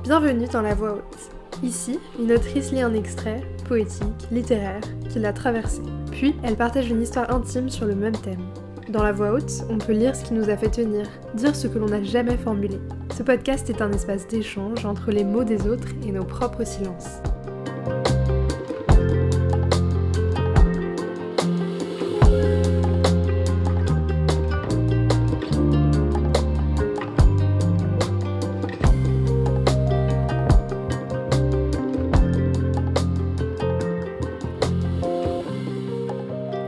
Bienvenue dans La Voix Haute. Ici, une autrice lit un extrait, poétique, littéraire, qui l'a traversé. Puis, elle partage une histoire intime sur le même thème. Dans La Voix Haute, on peut lire ce qui nous a fait tenir, dire ce que l'on n'a jamais formulé. Ce podcast est un espace d'échange entre les mots des autres et nos propres silences.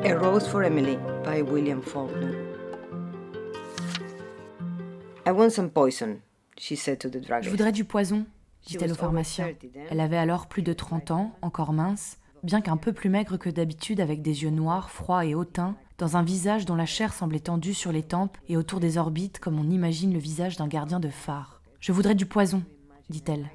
A Rose for Emily by William Faulkner. I want some poison, she said to the druggist. Je voudrais du poison, dit-elle au pharmacien. Elle avait alors plus de 30 ans, encore mince, bien qu'un peu plus maigre que d'habitude, avec des yeux noirs, froids et hautains, dans un visage dont la chair semblait tendue sur les tempes et autour des orbites comme on imagine le visage d'un gardien de phare. « Je voudrais du poison, dit-elle. »«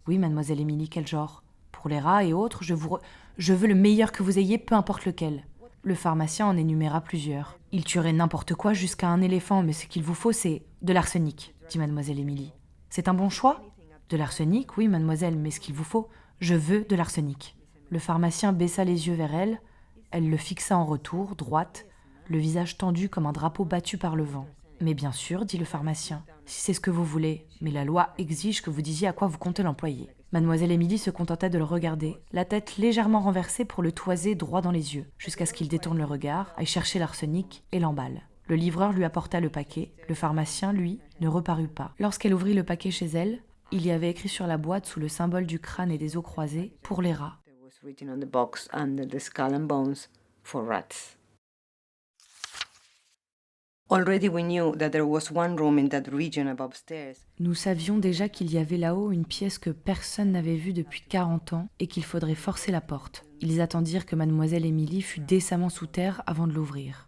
Oui, mademoiselle Émilie, quel genre ? Pour les rats et autres, je veux le meilleur que vous ayez, peu importe lequel. » Le pharmacien en énuméra plusieurs. « Il tuerait n'importe quoi jusqu'à un éléphant, mais ce qu'il vous faut, c'est de l'arsenic, » dit mademoiselle Émilie. « C'est un bon choix ? » ?»« De l'arsenic, oui, mademoiselle, mais ce qu'il vous faut, je veux de l'arsenic. » Le pharmacien baissa les yeux vers elle. Elle le fixa en retour, droite, le visage tendu comme un drapeau battu par le vent. « Mais bien sûr, dit le pharmacien, si c'est ce que vous voulez, mais la loi exige que vous disiez à quoi vous comptez l'employer. » Mademoiselle Émilie se contentait de le regarder, la tête légèrement renversée pour le toiser droit dans les yeux, jusqu'à ce qu'il détourne le regard, aille chercher l'arsenic et l'emballe. Le livreur lui apporta le paquet, le pharmacien, lui, ne reparut pas. Lorsqu'elle ouvrit le paquet chez elle, il y avait écrit sur la boîte sous le symbole du crâne et des os croisés, pour les rats. There was written on the box under the skull and bones, for rats. Already we knew that there was one room in that region above stairs. Nous savions déjà qu'il y avait là-haut une pièce que personne n'avait vue depuis 40 ans et qu'il faudrait forcer la porte. Ils attendirent que mademoiselle Émilie fût décemment sous terre avant de l'ouvrir.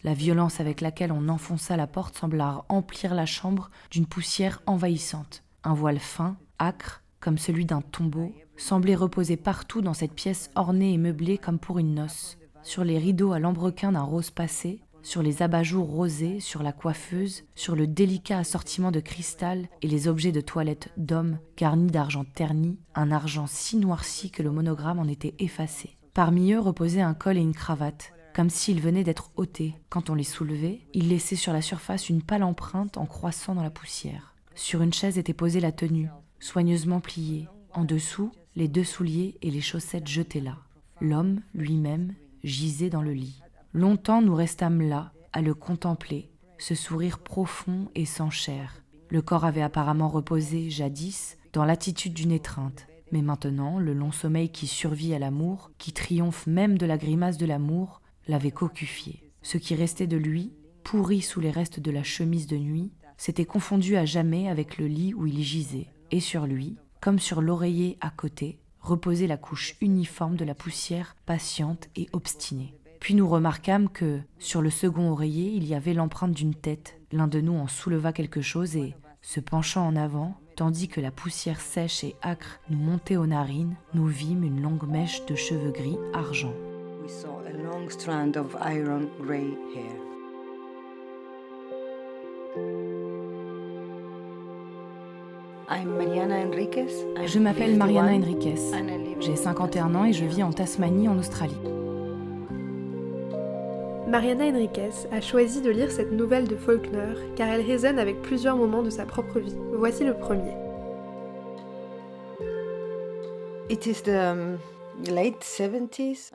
La violence avec laquelle on enfonça la porte sembla emplir la chambre d'une poussière envahissante. Un voile fin, âcre, comme celui d'un tombeau, semblait reposer partout dans cette pièce ornée et meublée comme pour une noce. Sur les rideaux à lambrequin d'un rose passé, sur les abat-jours rosés, sur la coiffeuse, sur le délicat assortiment de cristal et les objets de toilette d'homme garnis d'argent terni, un argent si noirci que le monogramme en était effacé. Parmi eux reposaient un col et une cravate, comme s'ils venaient d'être ôtés. Quand on les soulevait, ils laissaient sur la surface une pâle empreinte en croissant dans la poussière. Sur une chaise était posée la tenue, soigneusement pliée. En dessous, les 2 souliers et les chaussettes jetés là. L'homme, lui-même, gisait dans le lit. Longtemps nous restâmes là, à le contempler, ce sourire profond et sans chair. Le corps avait apparemment reposé, jadis, dans l'attitude d'une étreinte. Mais maintenant, le long sommeil qui survit à l'amour, qui triomphe même de la grimace de l'amour, l'avait cocufié. Ce qui restait de lui, pourri sous les restes de la chemise de nuit, s'était confondu à jamais avec le lit où il gisait. Et sur lui, comme sur l'oreiller à côté, reposait la couche uniforme de la poussière patiente et obstinée. Puis nous remarquâmes que, sur le second oreiller, il y avait l'empreinte d'une tête. L'un de nous en souleva quelque chose et, se penchant en avant, tandis que la poussière sèche et âcre nous montait aux narines, nous vîmes une longue mèche de cheveux gris argent. We saw a long strand of iron grey hair. I'm Mariana Enriquez. Je m'appelle Mariana Enriquez. J'ai 51 ans et je vis en Tasmanie, en Australie. Mariana Enriquez a choisi de lire cette nouvelle de Faulkner car elle résonne avec plusieurs moments de sa propre vie. Voici le premier. It is the late 70s.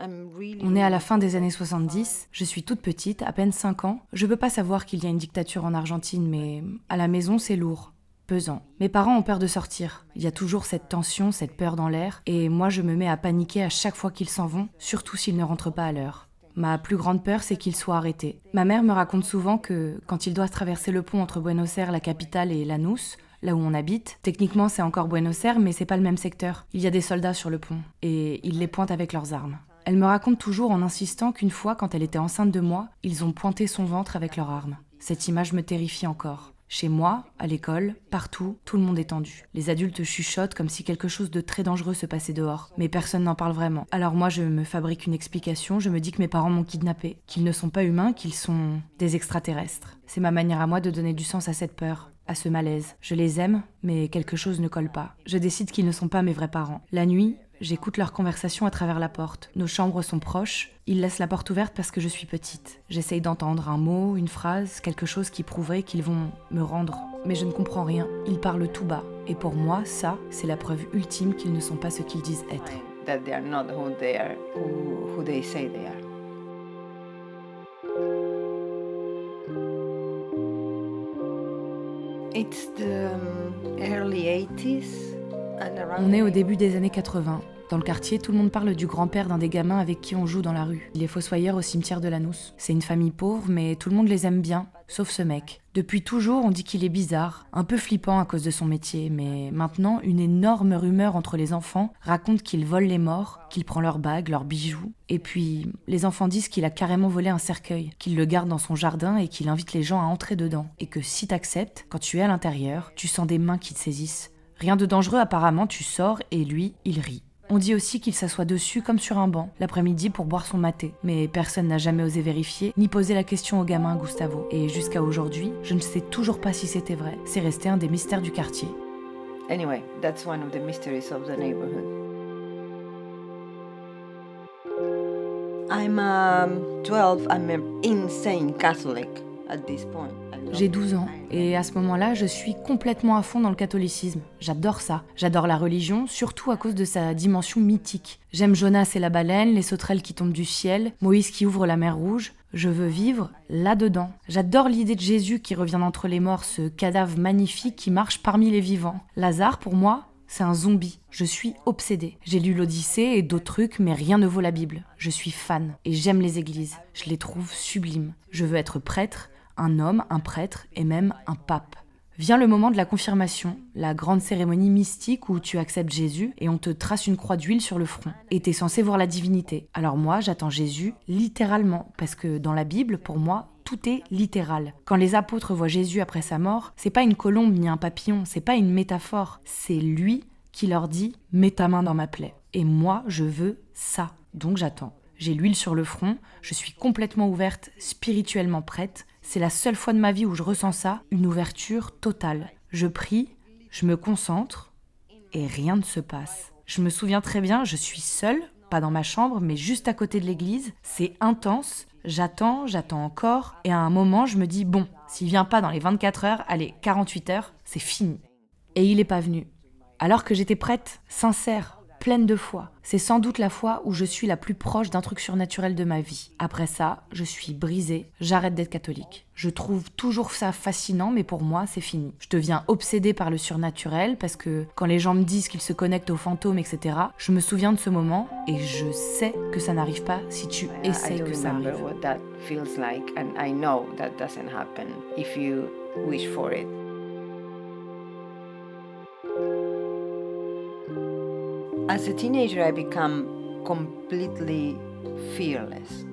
On est à la fin des années 70, je suis toute petite, à peine 5 ans. Je peux pas savoir qu'il y a une dictature en Argentine, mais à la maison c'est lourd, pesant. Mes parents ont peur de sortir. Il y a toujours cette tension, cette peur dans l'air, et moi je me mets à paniquer à chaque fois qu'ils s'en vont, surtout s'ils ne rentrent pas à l'heure. Ma plus grande peur, c'est qu'ils soient arrêtés. Ma mère me raconte souvent que, quand ils doivent traverser le pont entre Buenos Aires, la capitale, et Lanús, là où on habite, techniquement c'est encore Buenos Aires, mais c'est pas le même secteur. Il y a des soldats sur le pont, et ils les pointent avec leurs armes. Elle me raconte toujours en insistant qu'une fois, quand elle était enceinte de moi, ils ont pointé son ventre avec leurs armes. Cette image me terrifie encore. Chez moi, à l'école, partout, tout le monde est tendu. Les adultes chuchotent comme si quelque chose de très dangereux se passait dehors. Mais personne n'en parle vraiment. Alors moi, je me fabrique une explication, je me dis que mes parents m'ont kidnappée, qu'ils ne sont pas humains, qu'ils sont des extraterrestres. C'est ma manière à moi de donner du sens à cette peur. à ce malaise. Je les aime, mais quelque chose ne colle pas. Je décide qu'ils ne sont pas mes vrais parents. La nuit, j'écoute leur conversation à travers la porte. Nos chambres sont proches. Ils laissent la porte ouverte parce que je suis petite. J'essaye d'entendre un mot, une phrase, quelque chose qui prouverait qu'ils vont me rendre. Mais je ne comprends rien. Ils parlent tout bas. Et pour moi, ça, c'est la preuve ultime qu'ils ne sont pas ce qu'ils disent être. That they are not who they are, who they say they are. It's the early 80s and around. On est au début des années 80. Dans le quartier, tout le monde parle du grand-père d'un des gamins avec qui on joue dans la rue. Il est fossoyeur au cimetière de Lanús. C'est une famille pauvre, mais tout le monde les aime bien, sauf ce mec. Depuis toujours, on dit qu'il est bizarre, un peu flippant à cause de son métier, mais maintenant, une énorme rumeur entre les enfants raconte qu'il vole les morts, qu'il prend leurs bagues, leurs bijoux. Et puis, les enfants disent qu'il a carrément volé un cercueil, qu'il le garde dans son jardin et qu'il invite les gens à entrer dedans. Et que si t'acceptes, quand tu es à l'intérieur, tu sens des mains qui te saisissent. Rien de dangereux apparemment, tu sors et lui, il rit. On dit aussi qu'il s'assoit dessus comme sur un banc, l'après-midi pour boire son maté. Mais personne n'a jamais osé vérifier, ni poser la question au gamin Gustavo. Et jusqu'à aujourd'hui, je ne sais toujours pas si c'était vrai. C'est resté un des mystères du quartier. Anyway, that's one of the mysteries of the neighborhood. I'm 12, I'm an insane Catholic at this point. J'ai 12 ans et à ce moment-là, je suis complètement à fond dans le catholicisme. J'adore ça. J'adore la religion, surtout à cause de sa dimension mythique. J'aime Jonas et la baleine, les sauterelles qui tombent du ciel, Moïse qui ouvre la mer Rouge. Je veux vivre là-dedans. J'adore l'idée de Jésus qui revient d'entre les morts, ce cadavre magnifique qui marche parmi les vivants. Lazare, pour moi, c'est un zombie. Je suis obsédée. J'ai lu l'Odyssée et d'autres trucs, mais rien ne vaut la Bible. Je suis fan et j'aime les églises. Je les trouve sublimes. Je veux être prêtre, un homme, un prêtre et même un pape. Vient le moment de la confirmation, la grande cérémonie mystique où tu acceptes Jésus et on te trace une croix d'huile sur le front. Et t'es censé voir la divinité. Alors moi, j'attends Jésus littéralement, parce que dans la Bible, pour moi, tout est littéral. Quand les apôtres voient Jésus après sa mort, c'est pas une colombe ni un papillon, c'est pas une métaphore. C'est lui qui leur dit « mets ta main dans ma plaie ». Et moi, je veux ça. Donc j'attends. J'ai l'huile sur le front, je suis complètement ouverte, spirituellement prête. C'est la seule fois de ma vie où je ressens ça, une ouverture totale. Je prie, je me concentre et rien ne se passe. Je me souviens très bien, je suis seule, pas dans ma chambre, mais juste à côté de l'église. C'est intense, j'attends encore. Et à un moment, je me dis, bon, s'il vient pas dans les 24 heures, allez, 48 heures, c'est fini. Et il est pas venu. Alors que j'étais prête, sincère, pleine de foi. C'est sans doute la foi où je suis la plus proche d'un truc surnaturel de ma vie. Après ça, je suis brisée, j'arrête d'être catholique. Je trouve toujours ça fascinant, mais pour moi, c'est fini. Je deviens obsédée par le surnaturel parce que quand les gens me disent qu'ils se connectent aux fantômes, etc., je me souviens de ce moment et je sais que ça n'arrive pas si tu essaies que ça arrive. I remember what that feels like and I know that doesn't happen if you wish for it. As a teenager, I become completely fearless.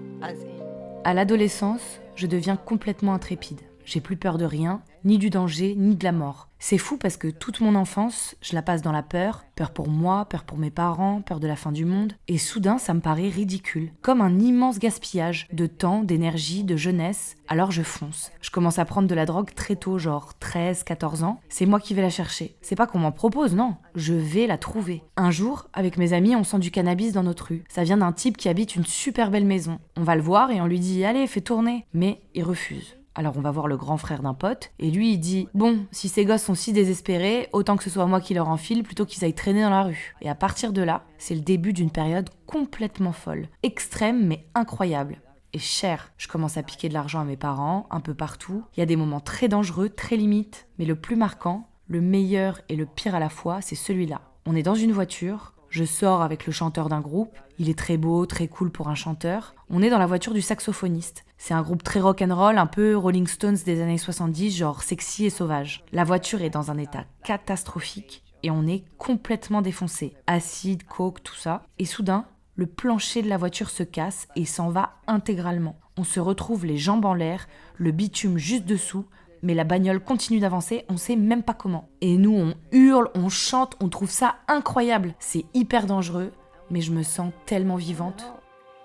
À l'adolescence, je deviens complètement intrépide. J'ai plus peur de rien, ni du danger, ni de la mort. C'est fou parce que toute mon enfance, je la passe dans la peur. Peur pour moi, peur pour mes parents, peur de la fin du monde. Et soudain, ça me paraît ridicule. Comme un immense gaspillage de temps, d'énergie, de jeunesse. Alors je fonce. Je commence à prendre de la drogue très tôt, genre 13, 14 ans. C'est moi qui vais la chercher. C'est pas qu'on m'en propose, non. Je vais la trouver. Un jour, avec mes amis, on sent du cannabis dans notre rue. Ça vient d'un type qui habite une super belle maison. On va le voir et on lui dit « Allez, fais tourner ». Mais il refuse. Alors on va voir le grand frère d'un pote, et lui il dit « Bon, si ces gosses sont si désespérés, autant que ce soit moi qui leur enfile plutôt qu'ils aillent traîner dans la rue. » Et à partir de là, c'est le début d'une période complètement folle. Extrême mais incroyable. Et chère. Je commence à piquer de l'argent à mes parents, un peu partout. Il y a des moments très dangereux, très limites, mais le plus marquant, le meilleur et le pire à la fois, c'est celui-là. On est dans une voiture, je sors avec le chanteur d'un groupe, il est très beau, très cool pour un chanteur. On est dans la voiture du saxophoniste. C'est un groupe très rock'n'roll, un peu Rolling Stones des années 70, genre sexy et sauvage. La voiture est dans un état catastrophique et on est complètement défoncé. Acide, coke, tout ça. Et soudain, le plancher de la voiture se casse et s'en va intégralement. On se retrouve les jambes en l'air, le bitume juste dessous, mais la bagnole continue d'avancer, on sait même pas comment. Et nous, on hurle, on chante, on trouve ça incroyable. C'est hyper dangereux, mais je me sens tellement vivante.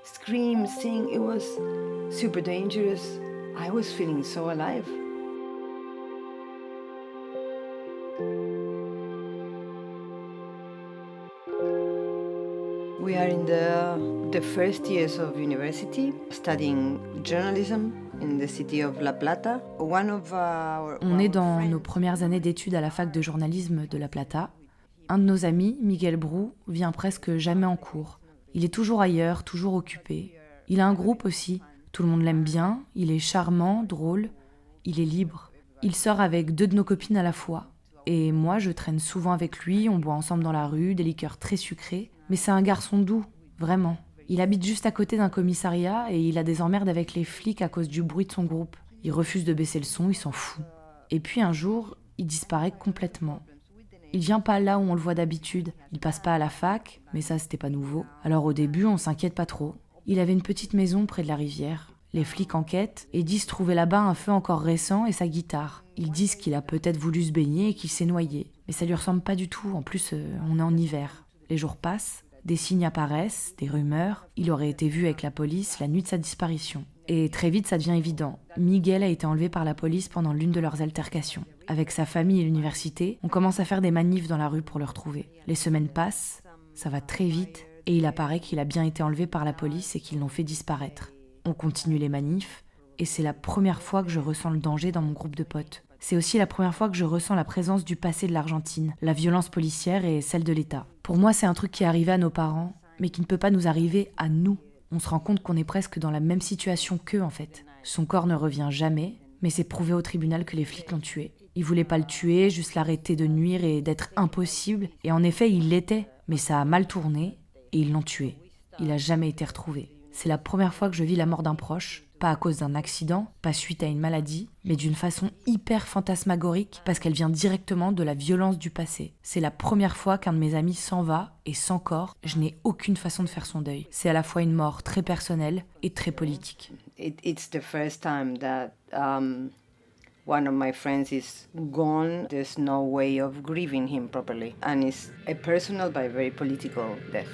Scream, sing, it was super dangerous. I was feeling so alive. We are in the first years of university, studying journalism in the city of La Plata. On est dans nos premières années d'études à la fac de journalisme de La Plata. Un de nos amis, Miguel Brou, vient presque jamais en cours. Il est toujours ailleurs, toujours occupé. Il a un groupe aussi. Tout le monde l'aime bien. Il est charmant, drôle. Il est libre. Il sort avec 2 de nos copines à la fois. Et moi, je traîne souvent avec lui. On boit ensemble dans la rue, des liqueurs très sucrées. Mais c'est un garçon doux, vraiment. Il habite juste à côté d'un commissariat et il a des emmerdes avec les flics à cause du bruit de son groupe. Il refuse de baisser le son, il s'en fout. Et puis un jour, il disparaît complètement. Il vient pas là où on le voit d'habitude. Il passe pas à la fac, mais ça c'était pas nouveau. Alors au début, on s'inquiète pas trop. Il avait une petite maison près de la rivière. Les flics enquêtent et disent trouver là-bas un feu encore récent et sa guitare. Ils disent qu'il a peut-être voulu se baigner et qu'il s'est noyé. Mais ça lui ressemble pas du tout, en plus on est en hiver. Les jours passent, des signes apparaissent, des rumeurs. Il aurait été vu avec la police la nuit de sa disparition. Et très vite, ça devient évident. Miguel a été enlevé par la police pendant l'une de leurs altercations. Avec sa famille et l'université, on commence à faire des manifs dans la rue pour le retrouver. Les semaines passent, ça va très vite, et il apparaît qu'il a bien été enlevé par la police et qu'ils l'ont fait disparaître. On continue les manifs, et c'est la première fois que je ressens le danger dans mon groupe de potes. C'est aussi la première fois que je ressens la présence du passé de l'Argentine, la violence policière et celle de l'État. Pour moi, c'est un truc qui est arrivé à nos parents, mais qui ne peut pas nous arriver à nous. On se rend compte qu'on est presque dans la même situation qu'eux, en fait. Son corps ne revient jamais, mais c'est prouvé au tribunal que les flics l'ont tué. Ils voulaient pas le tuer, juste l'arrêter de nuire et d'être impossible. Et en effet, il l'était, mais ça a mal tourné et ils l'ont tué. Il a jamais été retrouvé. C'est la première fois que je vis la mort d'un proche, pas à cause d'un accident, pas suite à une maladie, mais d'une façon hyper fantasmagorique parce qu'elle vient directement de la violence du passé. C'est la première fois qu'un de mes amis s'en va et sans corps, je n'ai aucune façon de faire son deuil. C'est à la fois une mort très personnelle et très politique. It's the first time that one of my friends is gone. There's no way of grieving him properly. And it's a personal but very political death.